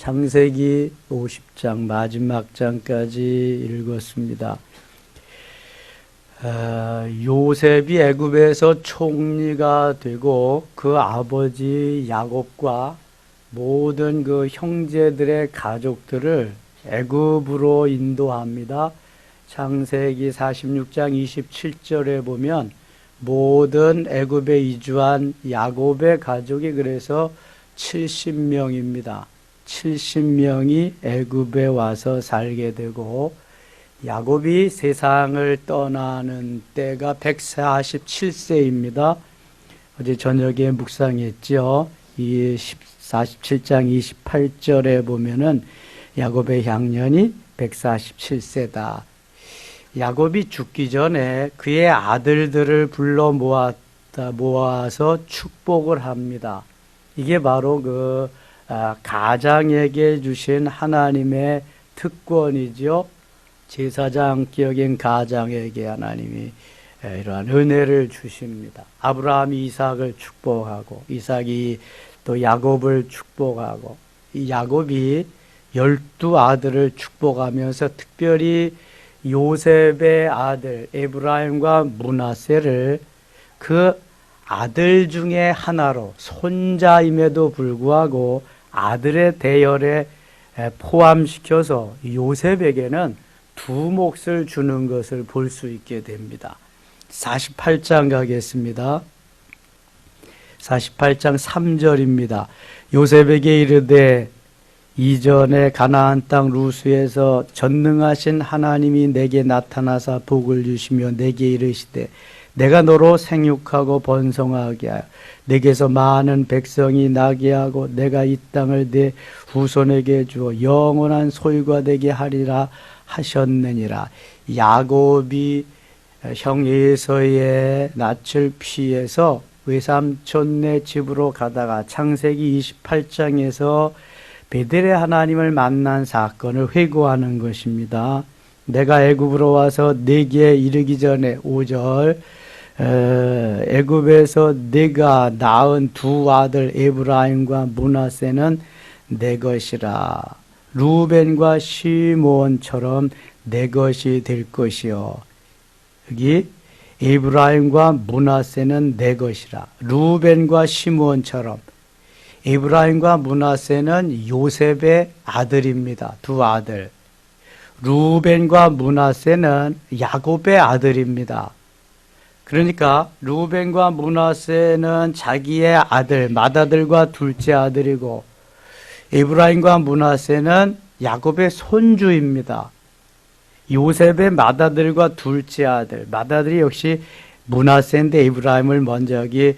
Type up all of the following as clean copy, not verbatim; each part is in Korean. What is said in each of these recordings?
창세기 50장 마지막 장까지 읽었습니다. 요셉이 애굽에서 총리가 되고 그 아버지 야곱과 모든 그 형제들의 가족들을 애굽으로 인도합니다. 창세기 46장 27절에 보면 모든 애굽에 이주한 야곱의 가족이 그래서 70명입니다. 70명이 애굽에 와서 살게 되고 야곱이 세상을 떠나는 때가 147세입니다. 어제 저녁에 묵상했죠. 이 47장 28절에 보면은 야곱의 향년이 147세다. 야곱이 죽기 전에 그의 아들들을 불러 모아서 축복을 합니다. 이게 바로 그 가장에게 주신 하나님의 특권이죠. 제사장격인 가장에게 하나님이 이러한 은혜를 주십니다. 아브라함이 이삭을 축복하고 이삭이 또 야곱을 축복하고 이 야곱이 12아들을 축복하면서 특별히 요셉의 아들 에브라임과 므낫세를 그 아들 중에 하나로 손자임에도 불구하고 아들의 대열에 포함시켜서 요셉에게는 두 몫을 주는 것을 볼 수 있게 됩니다. 48장 가겠습니다. 48장 3절입니다. 요셉에게 이르되 이전에 가나안 땅 루스에서 전능하신 하나님이 내게 나타나사 복을 주시며 내게 이르시되 내가 너로 생육하고 번성하게 하여 내게서 많은 백성이 나게 하고 내가 이 땅을 내 후손에게 주어 영원한 소유가 되게 하리라 하셨느니라. 야곱이 형 에서의 낯을 피해서 외삼촌네 집으로 가다가 창세기 28장에서 베델의 하나님을 만난 사건을 회고하는 것입니다. 내가 애굽으로 와서 내게 이르기 전에 5절 애굽에서 내가 낳은 두 아들 에브라임과 므낫세는 내 것이라. 루벤과 시므온처럼 내 것이 될 것이요. 여기 에브라임과 므낫세는 내 것이라. 루벤과 시므온처럼. 에브라임과 므낫세는 요셉의 아들입니다. 두 아들. 루벤과 므낫세는 야곱의 아들입니다. 그러니까 루벤과 므낫세는 자기의 아들, 맏아들과 둘째 아들이고 에브라임과 므낫세는 야곱의 손주입니다. 요셉의 맏아들과 둘째 아들, 맏아들이 역시 므낫세인데 에브라임을 먼저 여기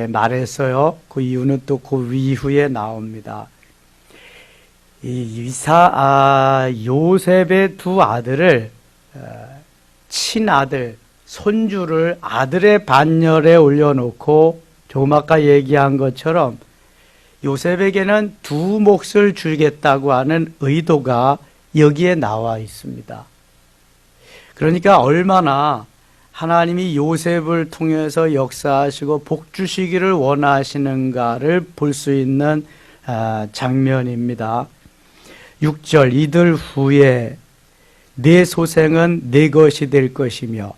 말했어요. 그 이유는 또 그 이후에 나옵니다. 요셉의 두 아들을 친아들, 손주를 아들의 반열에 올려놓고 조금 아까 얘기한 것처럼 요셉에게는 두 몫을 주겠다고 하는 의도가 여기에 나와 있습니다. 그러니까 얼마나 하나님이 요셉을 통해서 역사하시고 복 주시기를 원하시는가를 볼 수 있는 장면입니다. 6절 이들 후에 내 소생은 내 것이 될 것이며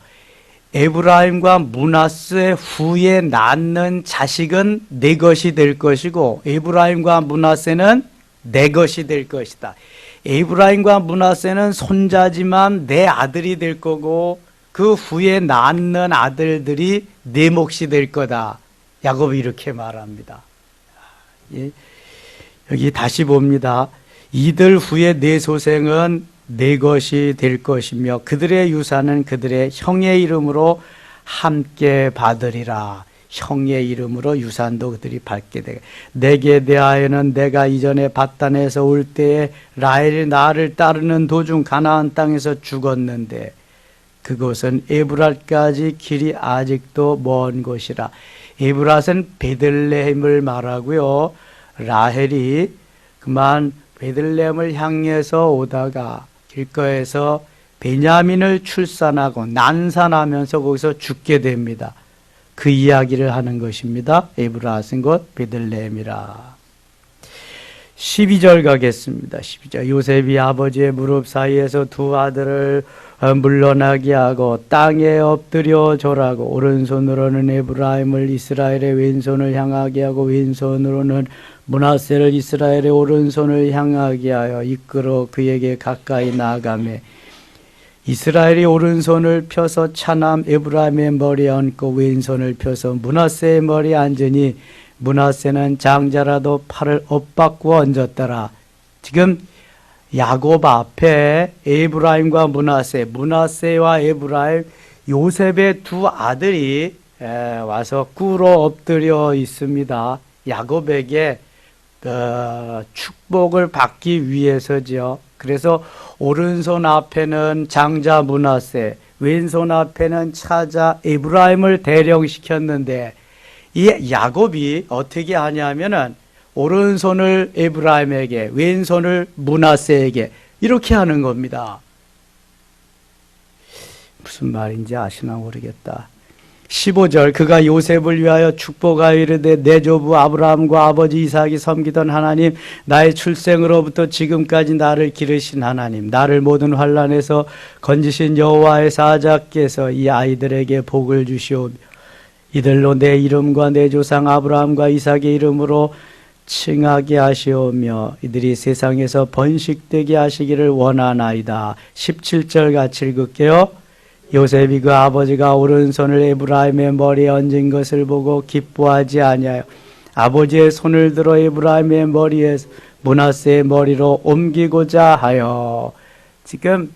에브라임과 므낫세 후에 낳는 자식은 내 것이 될 것이고 에브라임과 므낫세는 내 것이 될 것이다. 에브라임과 므낫세는 손자지만 내 아들이 될 거고 그 후에 낳는 아들들이 내 몫이 될 거다. 야곱이 이렇게 말합니다. 여기 다시 봅니다. 이들 후에 내 소생은 내 것이 될 것이며 그들의 유산은 그들의 형의 이름으로 함께 받으리라. 형의 이름으로 유산도 그들이 받게 되게. 내게 대하여는 내가 이전에 바단에서 올 때에 라헬이 나를 따르는 도중 가나안 땅에서 죽었는데 그곳은 에브랏까지 길이 아직도 먼 곳이라. 에브랏은 베들레헴을 말하고요. 라헬이 그만 베들레헴을 향해서 오다가 길거리에서 베냐민을 출산하고 난산하면서 거기서 죽게 됩니다. 그 이야기를 하는 것입니다. 에브랏은 곧 베들레헴이라. 12절 가겠습니다. 12절. 요셉이 아버지의 무릎 사이에서 두 아들을 물러나게 하고 땅에 엎드려 절하고 오른손으로는 에브라임을 이스라엘의 왼손을 향하게 하고 왼손으로는 므낫세를 이스라엘의 오른손을 향하게 하여 이끌어 그에게 가까이 나아가매 이스라엘이 오른손을 펴서 차남 에브라임의 머리에 얹고 왼손을 펴서 므낫세의 머리에 앉으니 므낫세는 장자라도 팔을 엇바꾸어 얹었더라. 지금 야곱 앞에 에브라임과 므낫세와 에브라임, 요셉의 두 아들이 와서 꿇어 엎드려 있습니다. 야곱에게 축복을 받기 위해서죠. 그래서 오른손 앞에는 장자 므낫세, 왼손 앞에는 차자 에브라임을 대령시켰는데 이 야곱이 어떻게 하냐면은 오른손을 에브라임에게, 왼손을 므낫세에게 이렇게 하는 겁니다. 무슨 말인지 아시나 모르겠다. 15절 그가 요셉을 위하여 축복하여 이르되 내 조부 아브라함과 아버지 이삭이 섬기던 하나님, 나의 출생으로부터 지금까지 나를 기르신 하나님, 나를 모든 환난에서 건지신 여호와의 사자께서 이 아이들에게 복을 주시오며 이들로 내 이름과 내 조상 아브라함과 이삭의 이름으로 칭하게 하시오며 이들이 세상에서 번식되게 하시기를 원하나이다. 17절 같이 읽을게요. 요셉이 그 아버지가 오른손을 에브라임의 머리에 얹은 것을 보고 기뻐하지 아니하여 아버지의 손을 들어 에브라임의 머리에 므낫세의 머리로 옮기고자 하여. 지금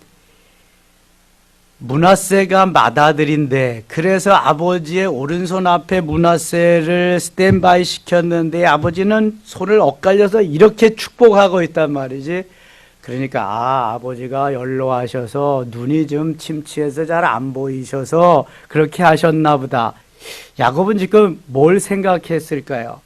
므낫세가 맏아들인데 그래서 아버지의 오른손 앞에 므낫세를 스탠바이 시켰는데 아버지는 손을 엇갈려서 이렇게 축복하고 있단 말이지. 그러니까 아버지가 연로하셔서 눈이 좀 침침해서 잘 안 보이셔서 그렇게 하셨나 보다. 야곱은 지금 뭘 생각했을까요?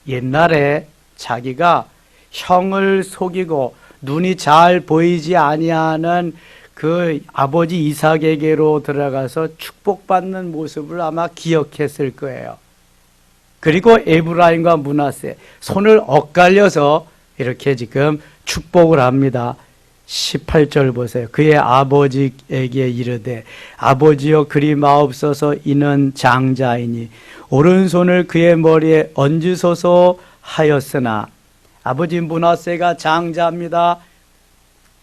옛날에 자기가 형을 속이고 눈이 잘 보이지 아니하는 그 아버지 이삭에게로 들어가서 축복받는 모습을 아마 기억했을 거예요. 그리고 에브라임과 므낫세 손을 엇갈려서 이렇게 지금 축복을 합니다. 18절 보세요. 그의 아버지에게 이르되 아버지여 그리 마옵소서 이는 장자이니 오른손을 그의 머리에 얹으소서 하였으나 아버지 므낫세가 장자입니다.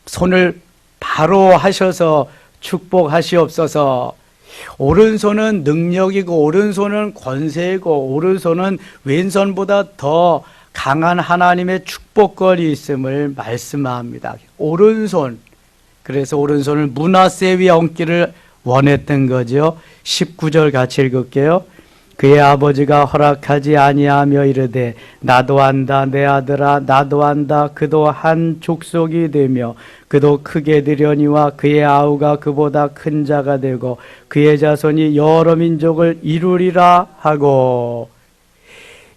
손을 바로 하셔서 축복하시옵소서. 오른손은 능력이고 오른손은 권세이고 오른손은 왼손보다 더 강한 하나님의 축복권이 있음을 말씀합니다. 오른손. 그래서 오른손을 므낫세 위에 얹기를 원했던 거죠. 19절 같이 읽을게요. 그의 아버지가 허락하지 아니하며 이르되 나도 안다 내 아들아 나도 안다 그도 한 족속이 되며 그도 크게 되려니와 그의 아우가 그보다 큰 자가 되고 그의 자손이 여러 민족을 이루리라 하고.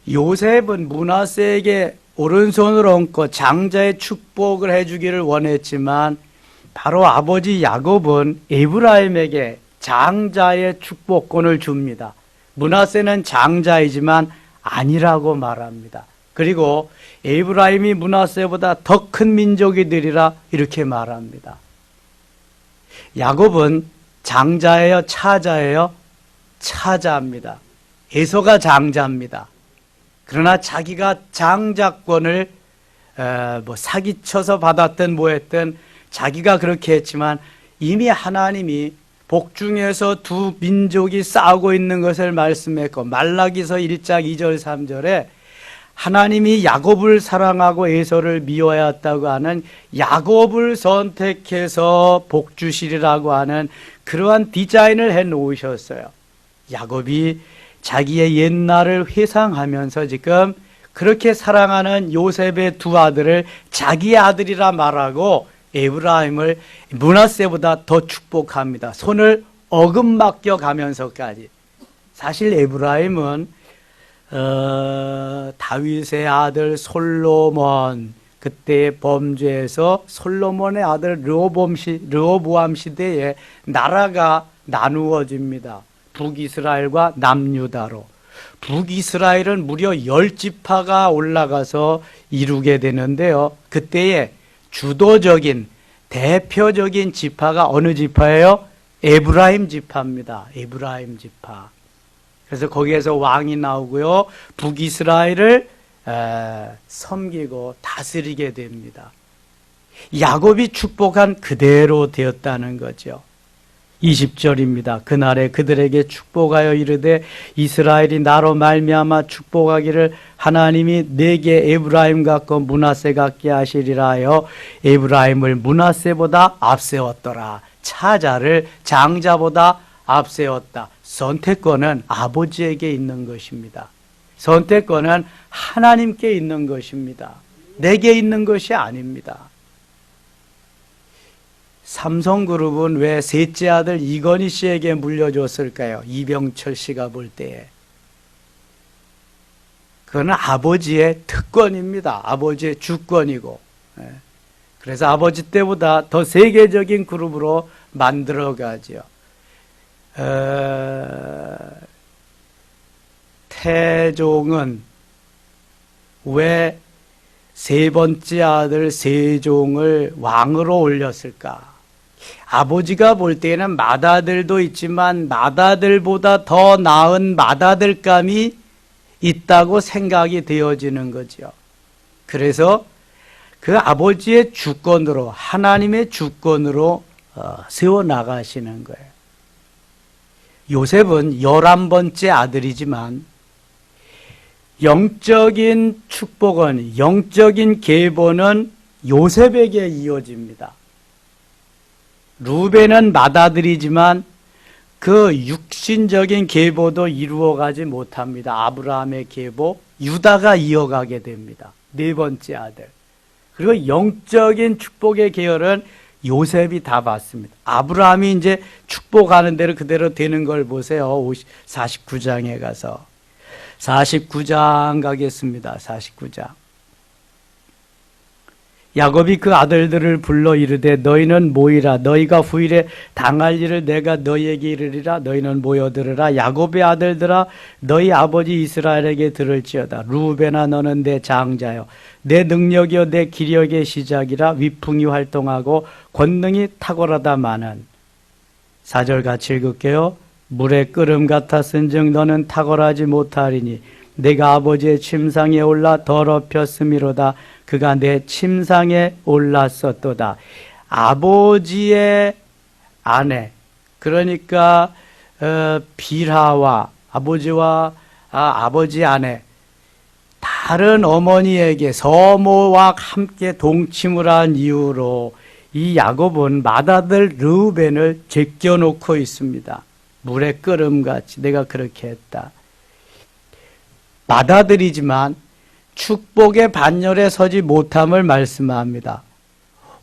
요셉은 므낫세에게 오른손을 얹고 장자의 축복을 해주기를 원했지만 바로 아버지 야곱은 에브라임에게 장자의 축복권을 줍니다. 므낫세는 장자이지만 아니라고 말합니다. 그리고 에브라임이 므낫세보다 더 큰 민족이 되리라 이렇게 말합니다. 야곱은 장자예요? 차자예요? 차자입니다. 에서가 장자입니다. 그러나 자기가 장자권을 사기쳐서 받았든 뭐했든 자기가 그렇게 했지만 이미 하나님이 복중에서 두 민족이 싸우고 있는 것을 말씀했고 말라기서 1장 2절 3절에 하나님이 야곱을 사랑하고 에서를 미워하였다고 하는 야곱을 선택해서 복주시리라고 하는 그러한 디자인을 해 놓으셨어요. 야곱이 자기의 옛날을 회상하면서 지금 그렇게 사랑하는 요셉의 두 아들을 자기의 아들이라 말하고 에브라임을 므낫세보다 더 축복합니다. 손을 어긋맞겨 가면서까지. 사실 에브라임은 다윗의 아들 솔로몬, 그때의 범죄에서 솔로몬의 아들 르호보암 시대에 나라가 나누어집니다. 북이스라엘과 남유다로. 북이스라엘은 무려 10지파가 올라가서 이루게 되는데요. 그때의 주도적인 대표적인 지파가 어느 지파예요? 에브라임 지파입니다. 에브라임 지파. 그래서 거기에서 왕이 나오고요. 북이스라엘을 섬기고 다스리게 됩니다. 야곱이 축복한 그대로 되었다는 거죠. 20절입니다. 그날에 그들에게 축복하여 이르되 이스라엘이 나로 말미암아 축복하기를 하나님이 내게 에브라임 같고 므낫세 같게 하시리라 하여 에브라임을 므낫세보다 앞세웠더라. 차자를 장자보다 앞세웠다. 선택권은 아버지에게 있는 것입니다. 선택권은 하나님께 있는 것입니다. 내게 있는 것이 아닙니다. 삼성그룹은 왜 셋째 아들 이건희 씨에게 물려줬을까요? 이병철 씨가 볼 때에. 그건 아버지의 특권입니다. 아버지의 주권이고. 그래서 아버지 때보다 더 세계적인 그룹으로 만들어가죠. 태종은 왜 세 번째 아들 세종을 왕으로 올렸을까? 아버지가 볼 때에는 맏아들도 있지만 맏아들보다 더 나은 맏아들감이 있다고 생각이 되어지는 거죠. 그래서 그 아버지의 주권으로, 하나님의 주권으로 세워나가시는 거예요. 요셉은 11번째 아들이지만 영적인 축복은, 영적인 계보는 요셉에게 이어집니다. 루벤은 맏아들이지만 그 육신적인 계보도 이루어가지 못합니다. 아브라함의 계보, 유다가 이어가게 됩니다. 네 번째 아들. 그리고 영적인 축복의 계열은 요셉이 다 받습니다. 아브라함이 이제 축복하는 대로 그대로 되는 걸 보세요. 49장에 가서. 49장 가겠습니다. 49장. 야곱이 그 아들들을 불러 이르되 너희는 모이라. 너희가 후일에 당할 일을 내가 너희에게 이르리라. 너희는 모여들으라. 야곱의 아들들아 너희 아버지 이스라엘에게 들을지어다. 루벤아 너는 내 장자여. 내 능력이여 내 기력의 시작이라. 위풍이 활동하고 권능이 탁월하다마는. 4절 같이 읽을게요. 물의 끓음 같았은즉 너는 탁월하지 못하리니 내가 아버지의 침상에 올라 더럽혔음이로다. 그가 내 침상에 올랐었도다. 아버지의 아내, 그러니까 빌하와 아버지 아내, 다른 어머니에게 서모와 함께 동침을 한 이유로 이 야곱은 맏아들 르우벤을 제껴놓고 있습니다. 물의 끓음같이 내가 그렇게 했다. 맏아들이지만 축복의 반열에 서지 못함을 말씀합니다.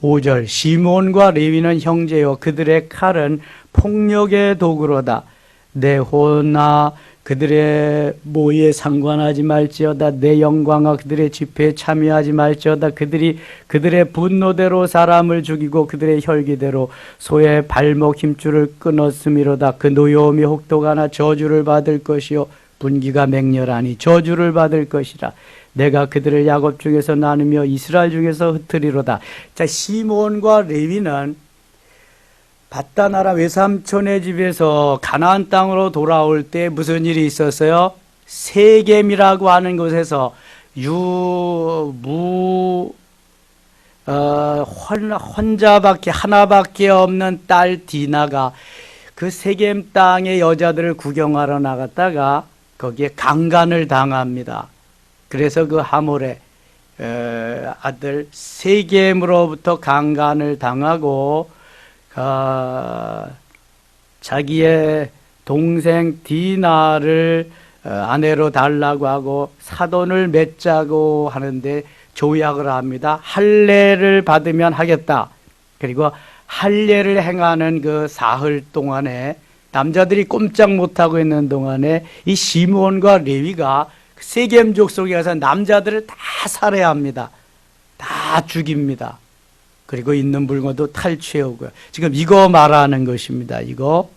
5절 시몬과 레위는 형제요 그들의 칼은 폭력의 도구로다. 내 혼아 그들의 모의에 상관하지 말지어다. 내 영광아 그들의 집회에 참여하지 말지어다. 그들이 그들의 분노대로 사람을 죽이고 그들의 혈기대로 소의 발목 힘줄을 끊었음이로다. 그 노여움이 혹독하나 저주를 받을 것이요 분기가 맹렬하니 저주를 받을 것이라. 내가 그들을 야곱 중에서 나누며 이스라엘 중에서 흩으리로다. 자, 시몬과 레위는 밧다나라 외삼촌의 집에서 가나안 땅으로 돌아올 때 무슨 일이 있었어요? 세겜이라고 하는 곳에서 하나밖에 없는 딸 디나가 그 세겜 땅의 여자들을 구경하러 나갔다가 거기에 강간을 당합니다. 그래서 그 하몰의 아들 세겜으로부터 강간을 당하고 자기의 동생 디나를 아내로 달라고 하고 사돈을 맺자고 하는데 조약을 합니다. 할례를 받으면 하겠다. 그리고 할례를 행하는 그 사흘 동안에 남자들이 꼼짝 못하고 있는 동안에 이 시므온과 레위가 세겜족 속에 가서 남자들을 다 살해합니다. 다 죽입니다. 그리고 있는 물건도 탈취해오고요. 지금 이거 말하는 것입니다. 이거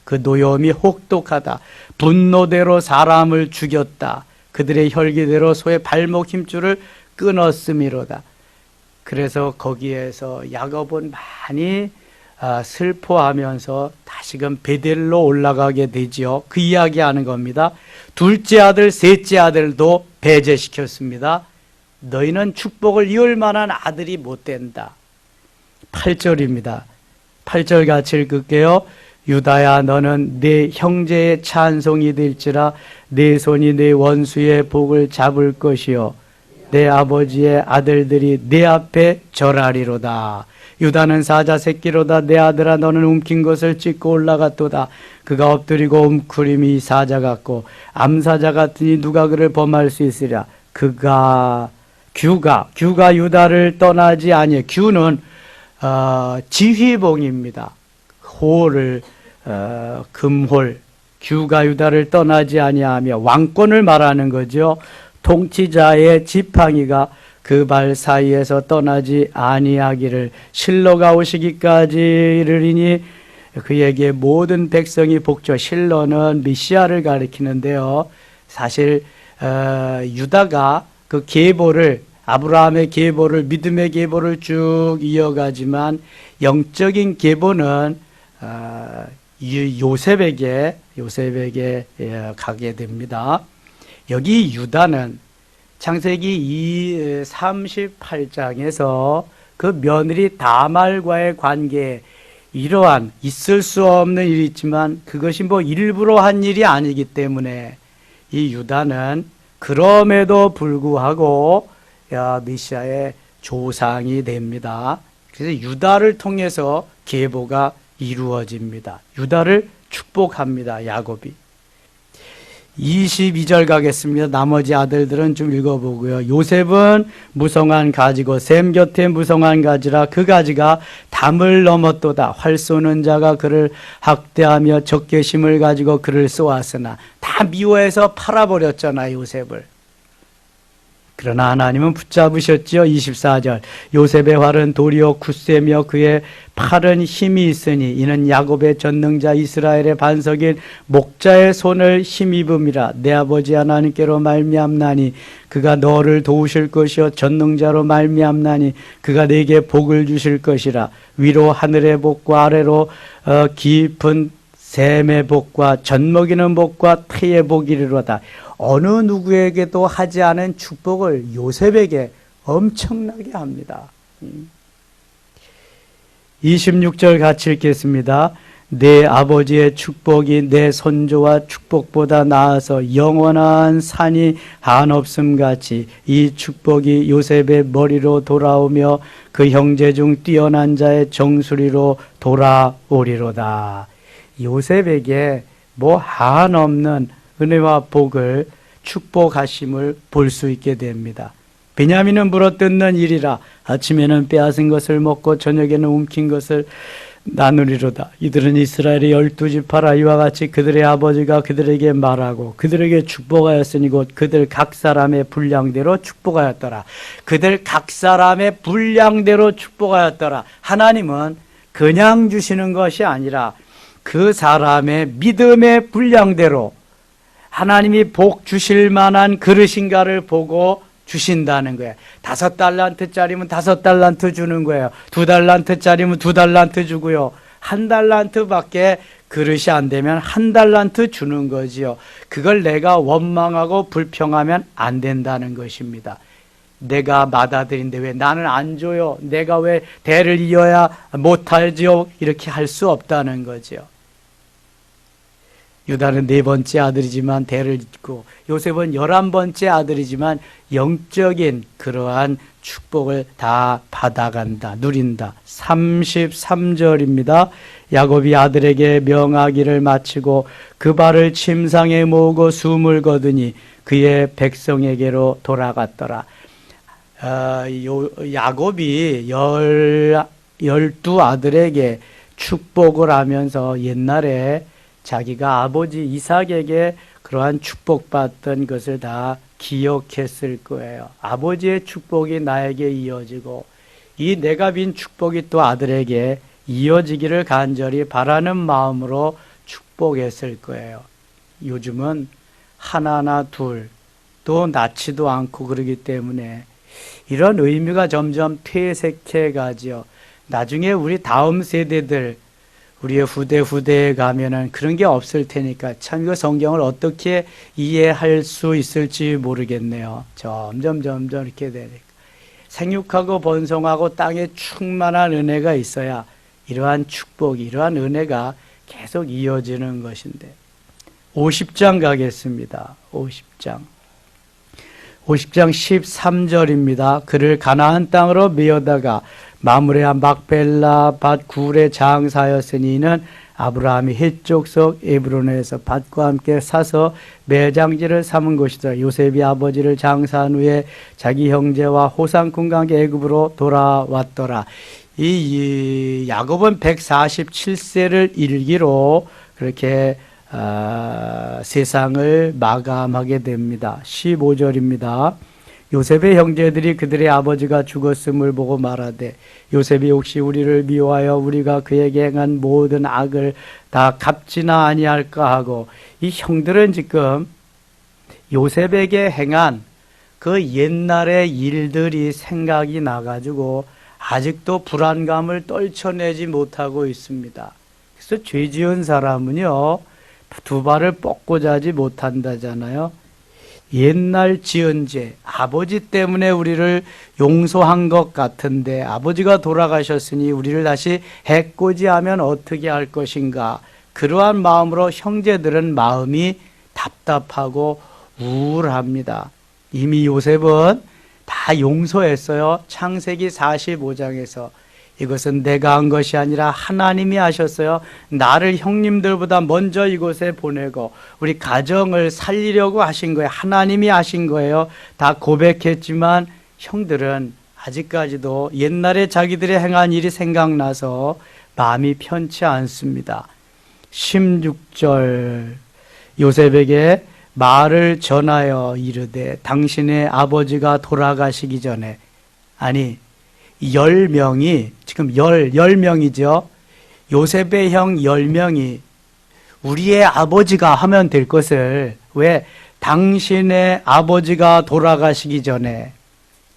그 노여움이 혹독하다. 분노대로 사람을 죽였다. 그들의 혈기대로 소의 발목 힘줄을 끊었음이로다. 그래서 거기에서 야곱은 많이 슬퍼하면서 다시금 베델로 올라가게 되지요. 그 이야기하는 겁니다. 둘째 아들, 셋째 아들도 배제시켰습니다. 너희는 축복을 이을 만한 아들이 못 된다. 8절입니다. 8절 같이 읽을게요. 유다야, 너는 네 형제의 찬송이 될지라. 네 손이 네 원수의 복을 잡을 것이요 내 아버지의 아들들이 내 앞에 절하리로다. 유다는 사자 새끼로다. 내 아들아, 너는 움킨 것을 찢고 올라갔도다. 그가 엎드리고 움크림이 사자 같고 암사자 같으니 누가 그를 범할 수 있으랴. 규가 유다를 떠나지 아니해. 규는 지휘봉입니다. 홀을 금홀. 규가 유다를 떠나지 아니하며 왕권을 말하는 거죠. 통치자의 지팡이가 그 발 사이에서 떠나지 아니하기를 실로가 오시기까지 이르리니 그에게 모든 백성이 복조. 실로는 메시아를 가리키는데요. 사실 유다가 그 계보를, 아브라함의 계보를, 믿음의 계보를 쭉 이어가지만 영적인 계보는 요셉에게 가게 됩니다. 여기 유다는 창세기 38장에서 그 며느리 다말과의 관계에 이러한 있을 수 없는 일이 있지만 그것이 뭐 일부러 한 일이 아니기 때문에 이 유다는 그럼에도 불구하고 메시아의 조상이 됩니다. 그래서 유다를 통해서 계보가 이루어집니다. 유다를 축복합니다. 야곱이. 22절 가겠습니다. 나머지 아들들은 좀 읽어보고요. 요셉은 무성한 가지고 셈 곁에 무성한 가지라. 그 가지가 담을 넘었도다. 활 쏘는 자가 그를 학대하며 적개심을 가지고 그를 쏘았으나 다 미워해서 팔아버렸잖아요, 요셉을. 그러나 하나님은 붙잡으셨지요. 24절. 요셉의 활은 돌이요 굳세며 그의 팔은 힘이 있으니 이는 야곱의 전능자 이스라엘의 반석인 목자의 손을 힘입음이라. 내 아버지 하나님께로 말미암나니 그가 너를 도우실 것이요 전능자로 말미암나니 그가 네게 복을 주실 것이라. 위로 하늘의 복과 아래로 깊은 샘의 복과 젖먹이는 복과 태의 복이리로다. 어느 누구에게도 하지 않은 축복을 요셉에게 엄청나게 합니다. 26절 같이 읽겠습니다. 내 아버지의 축복이 내 선조와 축복보다 나아서 영원한 산이 한없음 같이 이 축복이 요셉의 머리로 돌아오며 그 형제 중 뛰어난 자의 정수리로 돌아오리로다. 요셉에게 뭐 한없는 은혜와 복을 축복하심을 볼 수 있게 됩니다. 베냐민은 물어뜯는 일이라. 아침에는 빼앗은 것을 먹고 저녁에는 움킨 것을 나누리로다. 이들은 이스라엘의 12지파라. 이와 같이 그들의 아버지가 그들에게 말하고 그들에게 축복하였으니 곧 그들 각 사람의 분량대로 축복하였더라. 그들 각 사람의 분량대로 축복하였더라. 하나님은 그냥 주시는 것이 아니라 그 사람의 믿음의 분량대로 하나님이 복 주실 만한 그릇인가를 보고 주신다는 거예요. 5달란트짜리면 5달란트 주는 거예요. 2달란트짜리면 2달란트 주고요. 1달란트밖에 그릇이 안 되면 1달란트 주는 거지요. 그걸 내가 원망하고 불평하면 안 된다는 것입니다. 내가 받아들인데 왜 나는 안 줘요? 내가 왜 대를 이어야 못하지요? 이렇게 할 수 없다는 거죠. 유다는 4번째 아들이지만 대를 잇고 요셉은 11번째 아들이지만 영적인 그러한 축복을 다 받아간다, 누린다. 33절입니다. 야곱이 아들에게 명하기를 마치고 그 발을 침상에 모으고 숨을 거두니 그의 백성에게로 돌아갔더라. 야곱이 12 아들에게 축복을 하면서 옛날에 자기가 아버지 이삭에게 그러한 축복받던 것을 다 기억했을 거예요. 아버지의 축복이 나에게 이어지고 이 내가 빈 축복이 또 아들에게 이어지기를 간절히 바라는 마음으로 축복했을 거예요. 요즘은 하나나 둘, 또 낳지도 않고 그러기 때문에 이런 의미가 점점 퇴색해 가지요. 나중에 우리 다음 세대들, 우리의 후대에 가면은 그런 게 없을 테니까 참 이거 성경을 어떻게 이해할 수 있을지 모르겠네요. 점점 이렇게 되니까. 생육하고 번성하고 땅에 충만한 은혜가 있어야 이러한 축복, 이러한 은혜가 계속 이어지는 것인데. 50장 가겠습니다. 50장 13절입니다. 그를 가나안 땅으로 메어다가 마므레와 막벨라 밭 굴에 장사하였으니 이는 아브라함이 헷 족속 에브론에서 밭과 함께 사서 매장지를 삼은 곳이다. 요셉이 아버지를 장사한 후에 자기 형제와 호상꾼과 함께 애굽으로 돌아왔더라. 이 야곱은 147세를 일기로 그렇게 세상을 마감하게 됩니다. 15절입니다. 요셉의 형제들이 그들의 아버지가 죽었음을 보고 말하되 요셉이 혹시 우리를 미워하여 우리가 그에게 행한 모든 악을 다 갚지나 아니할까 하고, 이 형들은 지금 요셉에게 행한 그 옛날의 일들이 생각이 나가지고 아직도 불안감을 떨쳐내지 못하고 있습니다. 그래서 죄 지은 사람은요, 두 발을 뻗고 자지 못한다잖아요. 옛날 지은 죄, 아버지 때문에 우리를 용서한 것 같은데 아버지가 돌아가셨으니 우리를 다시 해코지하면 어떻게 할 것인가. 그러한 마음으로 형제들은 마음이 답답하고 우울합니다. 이미 요셉은 다 용서했어요. 창세기 45장에서 이것은 내가 한 것이 아니라 하나님이 하셨어요. 나를 형님들보다 먼저 이곳에 보내고 우리 가정을 살리려고 하신 거예요. 하나님이 하신 거예요. 다 고백했지만 형들은 아직까지도 옛날에 자기들이 행한 일이 생각나서 마음이 편치 않습니다. 16절 요셉에게 말을 전하여 이르되 당신의 아버지가 돌아가시기 전에, 아니 10명이 지금 10명이죠. 요셉의 형 10명이 우리의 아버지가 하면 될 것을 왜 당신의 아버지가 돌아가시기 전에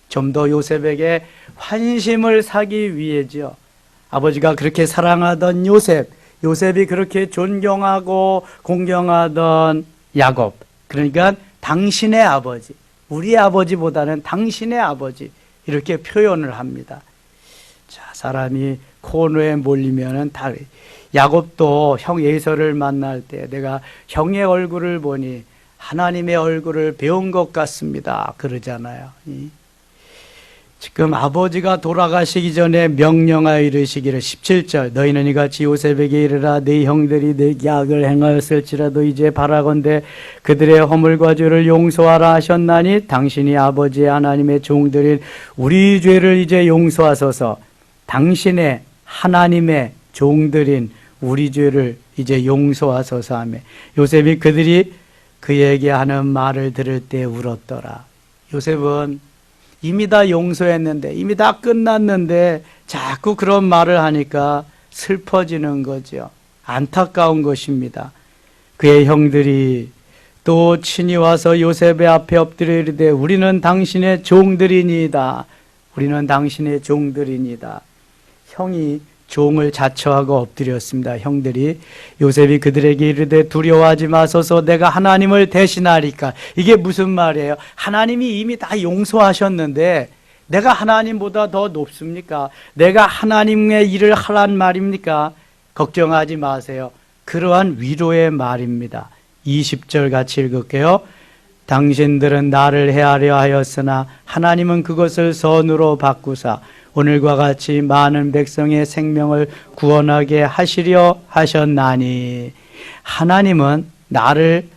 좀 더 요셉에게 환심을 사기 위해죠. 아버지가 그렇게 사랑하던 요셉이 그렇게 존경하고 공경하던 야곱, 그러니까 당신의 아버지, 우리의 아버지보다는 당신의 아버지, 이렇게 표현을 합니다. 자, 사람이 코너에 몰리면은 다, 야곱도 형 에서를 만날 때 내가 형의 얼굴을 보니 하나님의 얼굴을 배운 것 같습니다. 그러잖아요. 지금 아버지가 돌아가시기 전에 명령하여 이르시기를 17절 너희는 이같이 요셉에게 이르라 네 형들이 내게 악을 행하였을지라도 이제 바라건대 그들의 허물과 죄를 용서하라 하셨나니 당신이 아버지의 하나님의 종들인 우리 죄를 이제 용서하소서. 당신의 하나님의 종들인 우리 죄를 이제 용서하소서 하며 요셉이 그들이 그에게 하는 말을 들을 때 울었더라. 요셉은 이미 다 용서했는데, 이미 다 끝났는데 자꾸 그런 말을 하니까 슬퍼지는 거죠. 안타까운 것입니다. 그의 형들이 또 친히 와서 요셉의 앞에 엎드려 이르되 우리는 당신의 종들이니이다. 우리는 당신의 종들이니이다. 형이 종을 자처하고 엎드렸습니다. 형들이. 요셉이 그들에게 이르되 두려워하지 마소서 내가 하나님을 대신하리까. 이게 무슨 말이에요? 하나님이 이미 다 용서하셨는데 내가 하나님보다 더 높습니까? 내가 하나님의 일을 하란 말입니까? 걱정하지 마세요. 그러한 위로의 말입니다. 20절 같이 읽을게요. 당신들은 나를 해하려 하였으나 하나님은 그것을 선으로 바꾸사 오늘과 같이 많은 백성의 생명을 구원하게 하시려 하셨나니. 하나님은 나를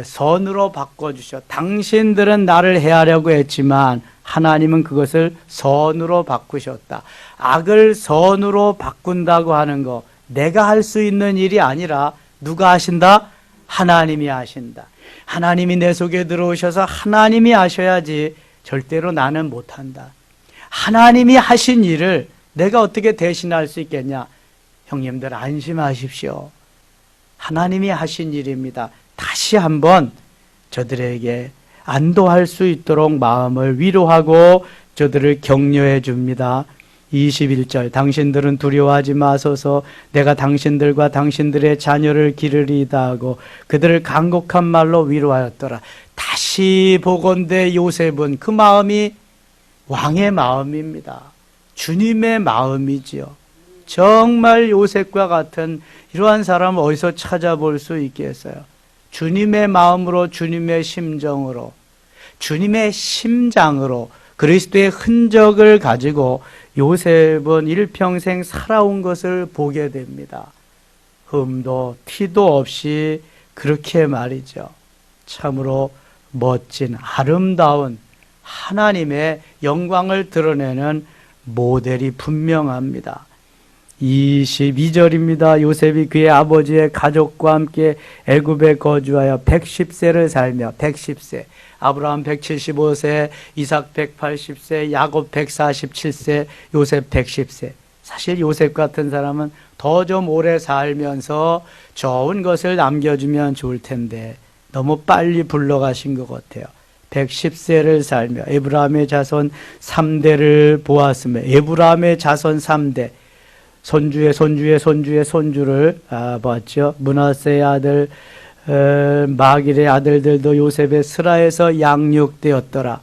선으로 바꿔주셔. 당신들은 나를 해하려고 했지만 하나님은 그것을 선으로 바꾸셨다. 악을 선으로 바꾼다고 하는 거 내가 할 수 있는 일이 아니라 누가 하신다? 하나님이 하신다. 하나님이 내 속에 들어오셔서 하나님이 하셔야지 절대로 나는 못한다. 하나님이 하신 일을 내가 어떻게 대신할 수 있겠냐? 형님들 안심하십시오. 하나님이 하신 일입니다. 다시 한번 저들에게 안도할 수 있도록 마음을 위로하고 저들을 격려해 줍니다. 21절 당신들은 두려워하지 마소서 내가 당신들과 당신들의 자녀를 기르리이다 하고 그들을 간곡한 말로 위로하였더라. 다시 보건대 요셉은 그 마음이 왕의 마음입니다. 주님의 마음이지요. 정말 요셉과 같은 이러한 사람을 어디서 찾아볼 수 있겠어요? 주님의 마음으로 주님의 심정으로 주님의 심장으로 그리스도의 흔적을 가지고 요셉은 일평생 살아온 것을 보게 됩니다. 흠도 티도 없이 그렇게 말이죠. 참으로 멋진 아름다운 하나님의 영광을 드러내는 모델이 분명합니다. 22절입니다. 요셉이 그의 아버지의 가족과 함께 애굽에 거주하여 110세를 살며 110세 아브라함 175세, 이삭 180세, 야곱 147세, 요셉 110세. 사실 요셉 같은 사람은 더 좀 오래 살면서 좋은 것을 남겨주면 좋을 텐데 너무 빨리 불러가신 것 같아요. 110세를 살며 에브라임의 자손 3대를 보았으며 에브라임의 자손 3대 손주의 손주의 손주의 손주를 봤죠. 므낫세의 아들 마길의 아들들도 요셉의 스라에서 양육되었더라.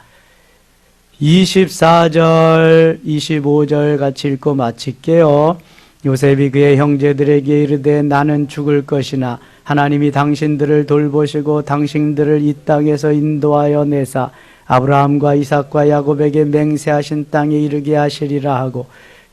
24절 25절 같이 읽고 마칠게요. 요셉이 그의 형제들에게 이르되 나는 죽을 것이나 하나님이 당신들을 돌보시고 당신들을 이 땅에서 인도하여 내사 아브라함과 이삭과 야곱에게 맹세하신 땅에 이르게 하시리라 하고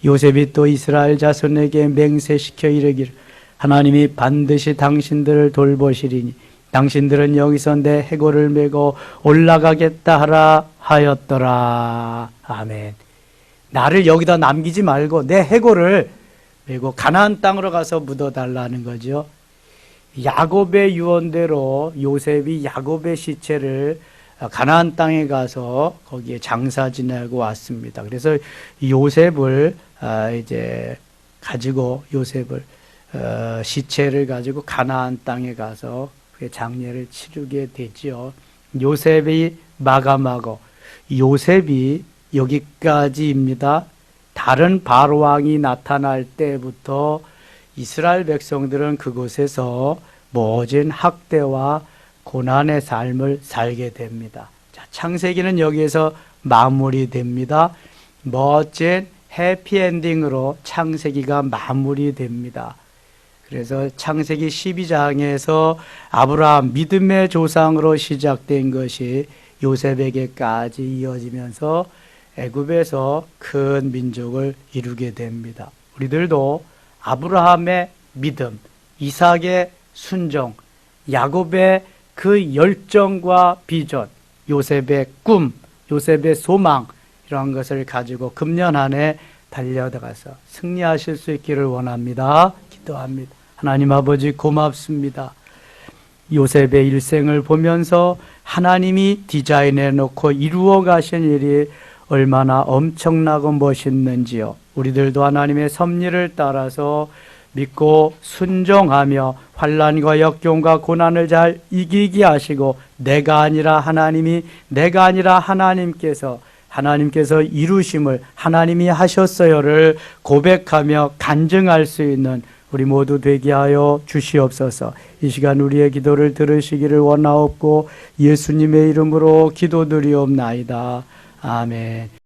요셉이 또 이스라엘 자손에게 맹세시켜 이르기를 하나님이 반드시 당신들을 돌보시리니 당신들은 여기서 내 해골을 메고 올라가겠다 하라 하였더라. 아멘. 나를 여기다 남기지 말고 내 해골을 메고 가나안 땅으로 가서 묻어달라는 거죠. 야곱의 유언대로 요셉이 야곱의 시체를 가나안 땅에 가서 거기에 장사 지내고 왔습니다. 그래서 요셉을 이제 가지고 요셉을 시체를 가지고 가나안 땅에 가서 그의 장례를 치르게 되지요. 요셉이 마감하고 요셉이 여기까지입니다. 다른 바로 왕이 나타날 때부터 이스라엘 백성들은 그곳에서 모진 학대와 고난의 삶을 살게 됩니다. 자, 창세기는 여기에서 마무리됩니다. 멋진 해피엔딩으로 창세기가 마무리됩니다. 그래서 창세기 12장에서 아브라함 믿음의 조상으로 시작된 것이 요셉에게까지 이어지면서 애굽에서 큰 민족을 이루게 됩니다. 우리들도 아브라함의 믿음, 이삭의 순종, 야곱의 그 열정과 비전, 요셉의 꿈, 요셉의 소망 이러한 것을 가지고 금년 한 해 달려가서 승리하실 수 있기를 원합니다. 기도합니다. 하나님 아버지 고맙습니다. 요셉의 일생을 보면서 하나님이 디자인해 놓고 이루어 가신 일이 얼마나 엄청나고 멋있는지요. 우리들도 하나님의 섭리를 따라서 믿고 순종하며 환난과 역경과 고난을 잘 이기게 하시고 내가 아니라 하나님이 내가 아니라 하나님께서 이루심을 하나님이 하셨어요를 고백하며 간증할 수 있는 우리 모두 되게 하여 주시옵소서. 이 시간 우리의 기도를 들으시기를 원하옵고 예수님의 이름으로 기도드리옵나이다. 아멘.